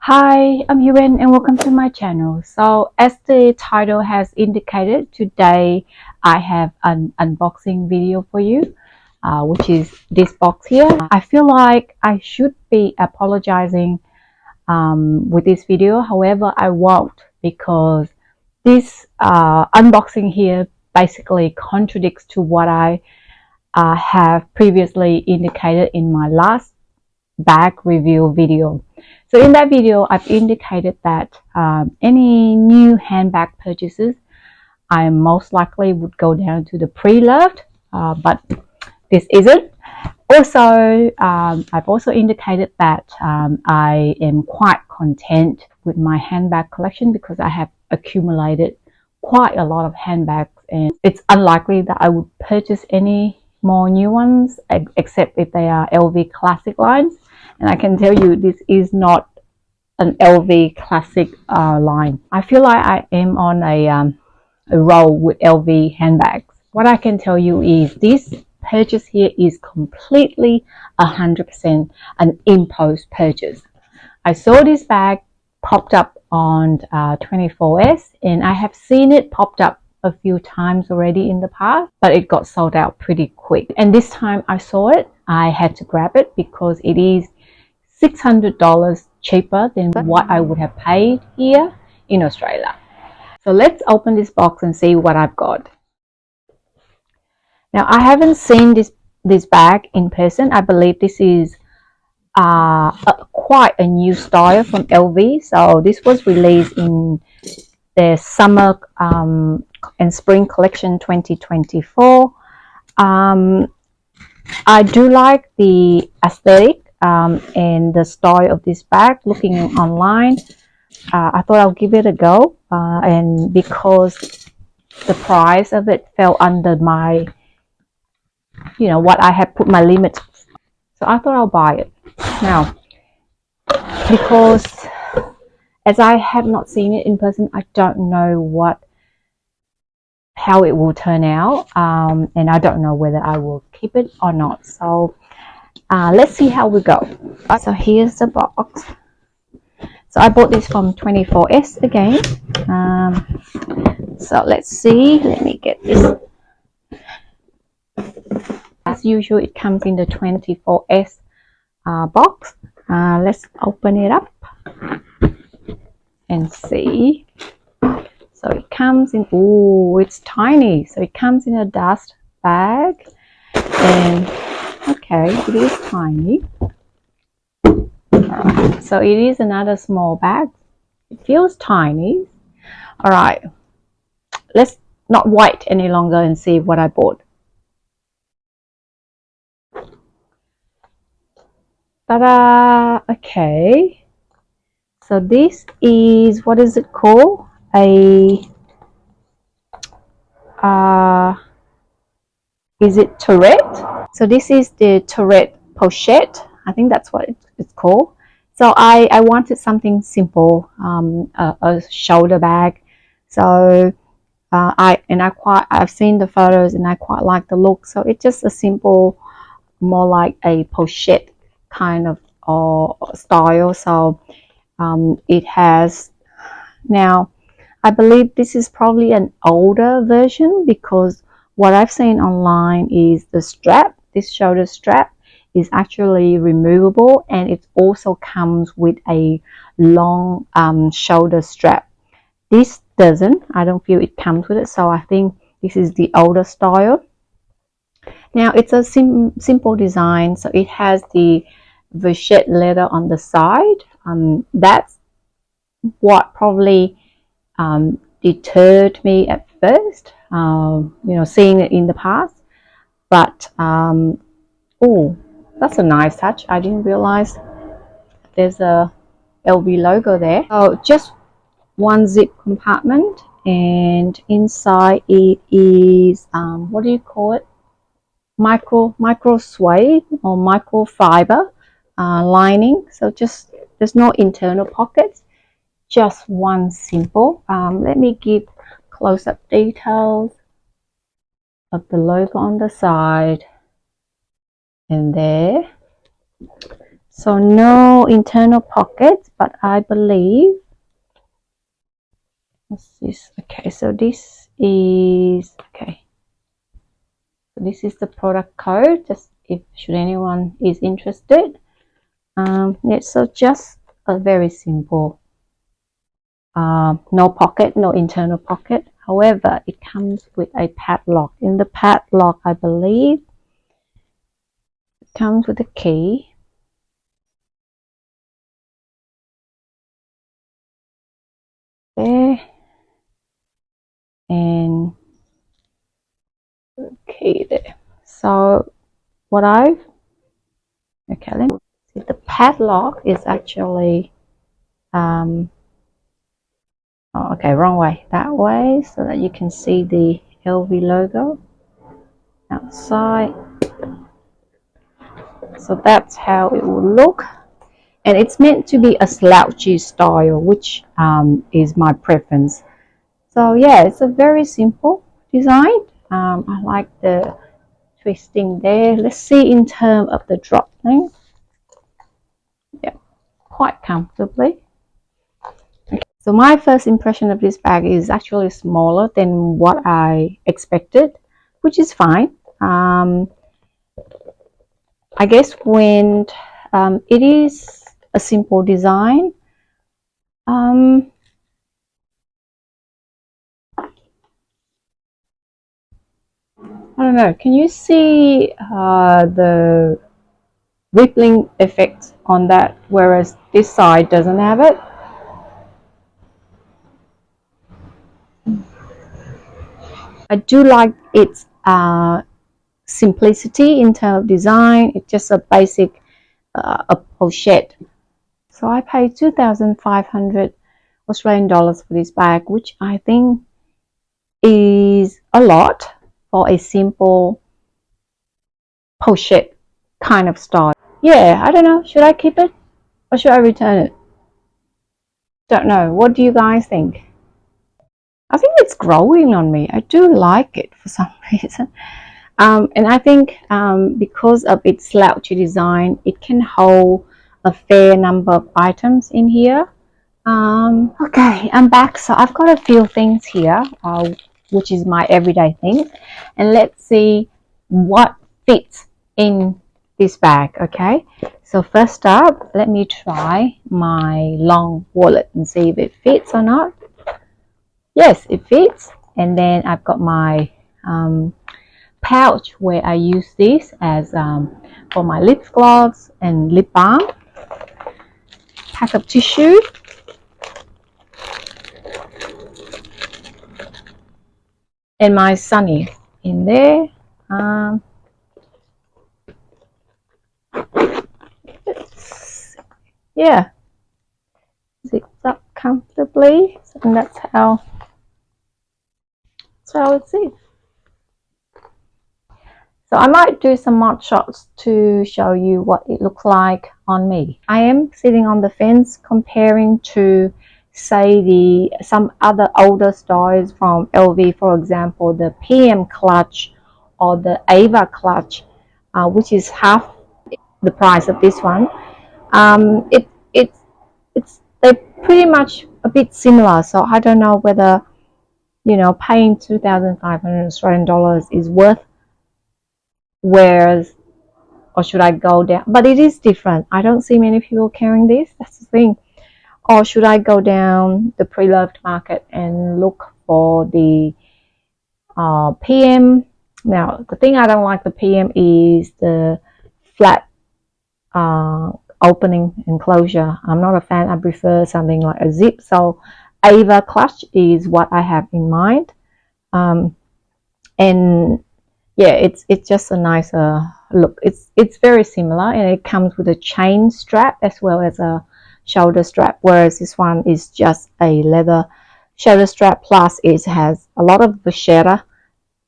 Hi, I'm Yuan and welcome to my channel. So as the title has indicated, today I have an unboxing video for you, which is this box here. I feel like I should be apologizing with this video. However, I won't, because this unboxing here basically contradicts to what I have previously indicated in my last bag review video. So in that video, I've indicated that any new handbag purchases, I most likely would go down to the pre-loved, but this isn't. Also, I've also indicated that I am quite content with my handbag collection because I have accumulated quite a lot of handbags, and it's unlikely that I would purchase any more new ones except if they are LV classic lines. And I can tell you this is not an LV classic line. I feel like I am on a roll with LV handbags. What I can tell you is this purchase here is completely 100% an impulse purchase. I saw this bag popped up on 24S, and I have seen it popped up a few times already in the past, but it got sold out pretty quick. And this time I saw it, I had to grab it because it is $600 cheaper than what I would have paid here in Australia. So let's open this box and see what I've got. Now, I haven't seen this bag in person. I believe this is quite a new style from LV. So this was released in their summer and spring collection 2024. I do like the aesthetic and the style of this bag. Looking online, I thought I'll give it a go, and because the price of it fell under my, what I have put my limits, so I thought I'll buy it. Now, because as I have not seen it in person, I don't know how it will turn out, and I don't know whether I will keep it or not. So let's see how we go. So here's the box. So I bought this from 24S again. So let's see. Let me get this. As usual, it comes in the 24S box. Let's open it up and see. So it comes in, oh, it's tiny. So it comes in a dust bag, and okay, it is tiny. So it is another small bag. It feels tiny. All right, let's not wait any longer and see what I bought. Ta-da! Okay, so this is, what is it called? Is it Tourette? So this is the Tourette pochette. I think that's what it's called. So I wanted something simple, a shoulder bag. So I've seen the photos and I quite like the look. So it's just a simple, more like a pochette kind of style. So it has, now I believe this is probably an older version, because what I've seen online is the strap, this shoulder strap, is actually removable, and it also comes with a long shoulder strap. This doesn't, I don't feel it comes with it, so I think this is the older style. Now it's a simple design, so it has the vachette leather on the side. That's what probably deterred me at first, seeing it in the past. But oh, that's a nice touch. I didn't realize there's a LV logo there. So just one zip compartment, and inside it is what do you call it? Micro suede or microfiber lining. So just, there's no internal pockets, just one simple. Let me give close-up details of the logo on the side and there. So no internal pockets, but I believe, what's this? Okay, so this is, okay, so this is the product code, just if should anyone is interested. Yeah, so just a very simple, no pocket, no internal pocket. However, it comes with a padlock. In the padlock, I believe it comes with a key. There, and key there. So what I've, okay, let me see, the padlock is actually, oh, okay, wrong way, that way, so that you can see the LV logo outside. So that's how it will look, and it's meant to be a slouchy style, which is my preference. So yeah, it's a very simple design. I like the twisting there. Let's see in terms of the drop length. Yeah, quite comfortably. Okay. So my first impression of this bag is actually smaller than what I expected, which is fine. I guess when it is a simple design, I don't know. Can you see the rippling effect on that, whereas this side doesn't have it? I do like its simplicity in terms of design. It's just a basic a pochette. So I paid 2,500 Australian dollars for this bag, which I think is a lot for a simple pochette kind of style. Yeah, I don't know. Should I keep it or should I return it? Don't know. What do you guys think? I think it's growing on me. I do like it for some reason. And I think because of its slouchy design, it can hold a fair number of items in here. Okay, I'm back. So I've got a few things here, which is my everyday things. And let's see what fits in this bag, okay? So first up, let me try my long wallet and see if it fits or not. Yes, it fits. And then I've got my pouch where I use this as for my lip gloss and lip balm. Pack of tissue. And my sunny in there. Yeah, zips up comfortably, and that's how it sits. So I might do some mod shots to show you what it looks like on me. I am sitting on the fence comparing to, say, some other older styles from LV, for example, the PM clutch or the Ava clutch, which is half the price of this one. It's they're pretty much a bit similar. So I don't know whether, you know, paying 2,500 Australian dollars is worth, whereas, or should I go down? But it is different. I don't see many people carrying this. That's the thing. Or should I go down the pre-loved market and look for the PM? Now, the thing I don't like the PM is the flat opening and closure. I'm not a fan. I prefer something like a zip. So Ava clutch is what I have in mind. And yeah, it's just a nicer look. It's very similar, and it comes with a chain strap as well as a shoulder strap, whereas this one is just a leather shoulder strap, plus it has a lot of vachetta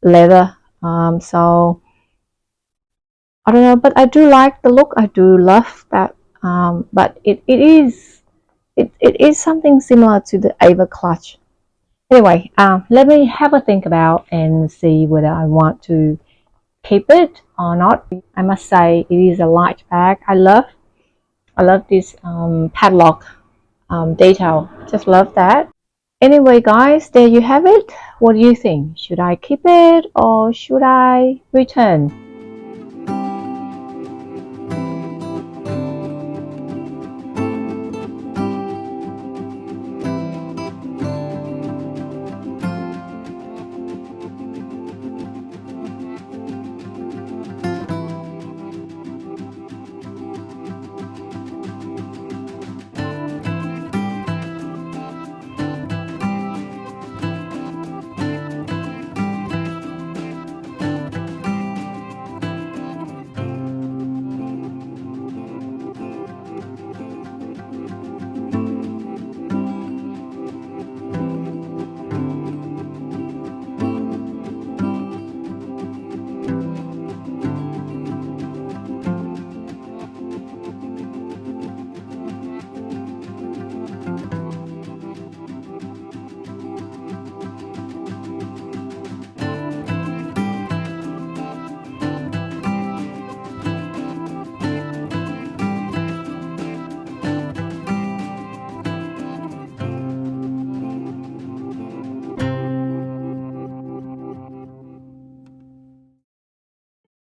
leather. So I don't know, but I do like the look. I do love that. But it is something similar to the Ava clutch. Anyway, let me have a think about and see whether I want to keep it or not. I must say it is a light bag. I love I love this padlock detail. Just love that. Anyway, guys, there you have it. What do you think? Should I keep it or should I return?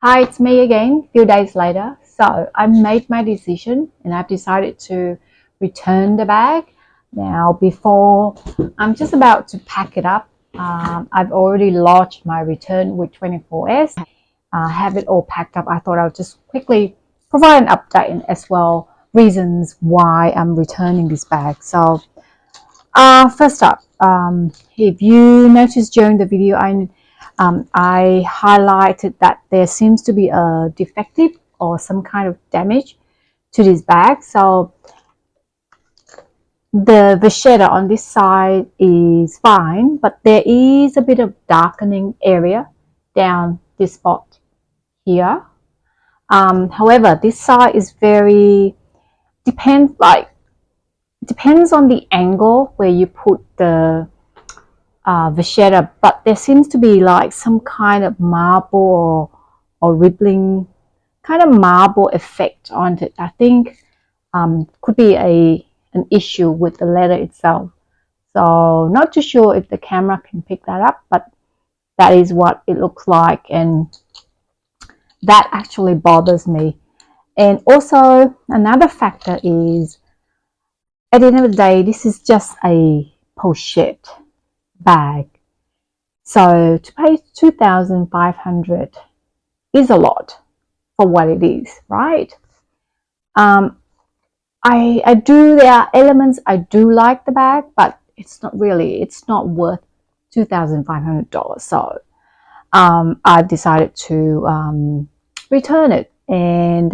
Hi, it's me again, a few days later. So I made my decision and I've decided to return the bag. Now, before I'm just about to pack it up, I've already lodged my return with 24S. Have it all packed up. I thought I'll just quickly provide an update and as well reasons why I'm returning this bag. So first up, if you noticed during the video, I highlighted that there seems to be a defective or some kind of damage to this bag. So the vachetta on this side is fine, but there is a bit of darkening area down this spot here. However, this side is depends on the angle where you put the vachetta, but there seems to be like some kind of marble or rippling kind of marble effect on it. I think could be an issue with the leather itself. So not too sure if the camera can pick that up, but that is what it looks like, and that actually bothers me. And also another factor is, at the end of the day, this is just a pochette bag. So to pay 2,500 is a lot for what it is, right? There are elements I do like the bag, but it's not worth $2,500. So I've decided to return it and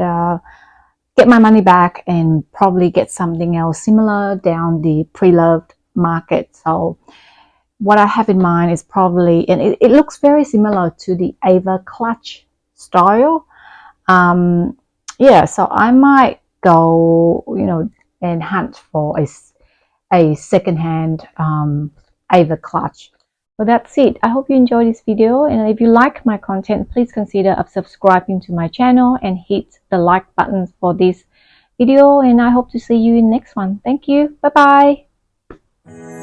get my money back and probably get something else similar down the pre-loved market. So what I have in mind is probably, and it looks very similar to the Ava clutch style. Yeah, so I might go, and hunt for a secondhand Ava clutch. So that's it. I hope you enjoyed this video, and if you like my content, please consider subscribing to my channel and hit the like button for this video, and I hope to see you in the next one. Thank you. Bye bye.